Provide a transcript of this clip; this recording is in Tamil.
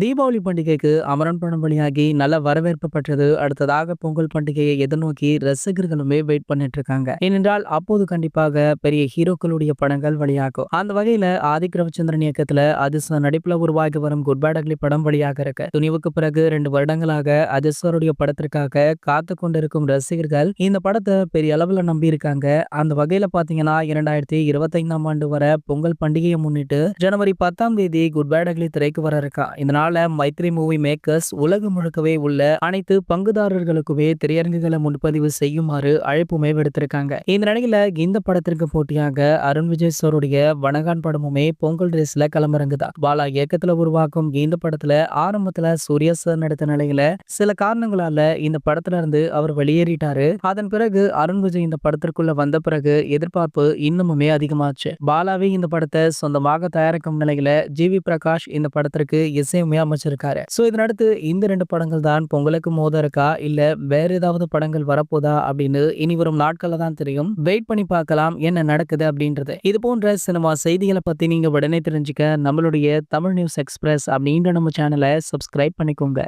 தீபாவளி பண்டிகைக்கு அமரன் படம் வெளியாகி நல்ல வரவேற்பு பெற்றது. அடுத்ததாக பொங்கல் பண்டிகையை எதிர்நோக்கி ரசிகர்களுமே வெயிட் பண்ணிட்டு இருக்காங்க. ஏனென்றால் அப்போது கண்டிப்பாக பெரிய ஹீரோக்களுடைய படங்கள் வெளியாகும். அந்த வகையில ஆதிக் ரவிச்சந்திரன் இயக்கத்துல அஜித் நடிப்புல உருவாகி வரும் குட் பேட் அக்லி படம் வெளியாக இருக்கு. துணிவுக்கு பிறகு 2 வருடங்களாக அஜித் சாருடைய படத்திற்காக காத்து கொண்டிருக்கும் ரசிகர்கள் இந்த படத்தை பெரிய அளவுல நம்பி இருக்காங்க. அந்த வகையில பாத்தீங்கன்னா 2025ஆம் ஆண்டு வர பொங்கல் பண்டிகையை முன்னிட்டு ஜனவரி 10ஆம் தேதி குட் பேட் அக்லி திரைக்கு வர இருக்கா. இதனால மைத்ரி மூவி மேக்கர்ஸ் உலகம் முழுக்கவே உள்ள அனைத்து பங்குதாரர்களுக்குமே திரையரங்குகளை முன்பதிவு செய்யுமாறு அழைப்புமே விடுத்திருக்காங்க. இந்த நிலையில இந்த படத்திற்கு போட்டியாக அருண் விஜய் சாருடைய வனகான் படமுமே பொங்கல் ரேஸ்ல களமிறங்குதா. பாலா இயக்கத்துல உருவாக்கும் இந்த படத்துல ஆரம்பத்துல சூர்யா சார் நடித்த நிலையில சில காரணங்களால இந்த படத்துல இருந்து அவர் வெளியேறிட்டாரு. அதன் பிறகு அருண் விஜய் இந்த படத்திற்குள்ள வந்த பிறகு எதிர்பார்ப்பு இன்னமுமே அதிகமாச்சு. பாலாவே இந்த படத்தை சொந்தமாக தயாரிக்கும் நிலையில ஜிவி பிரகாஷ் இந்த படத்திற்கு இசையுமே அமைச்சிருக்காரு. சோ இதனடுத்து இந்த 2 படங்கள் தான் பொங்கலுக்கு மோத இருக்கா இல்ல வேற ஏதாவது படங்கள் வரப்போதா அப்படின்னு இனி வரும் நாட்கள்ல தான் தெரியும். வெயிட் பண்ணி பார்க்கலாம் என்ன நடக்குது அப்படின்றது. இது போன்ற சினிமா செய்திகளை பத்தி நீங்க உடனே தெரிஞ்சுக்க நம்மளுடைய தமிழ் நியூஸ் எக்ஸ்பிரஸ் அப்படின்ற நம்ம சேனலை சப்ஸ்கிரைப் பண்ணிக்கோங்க.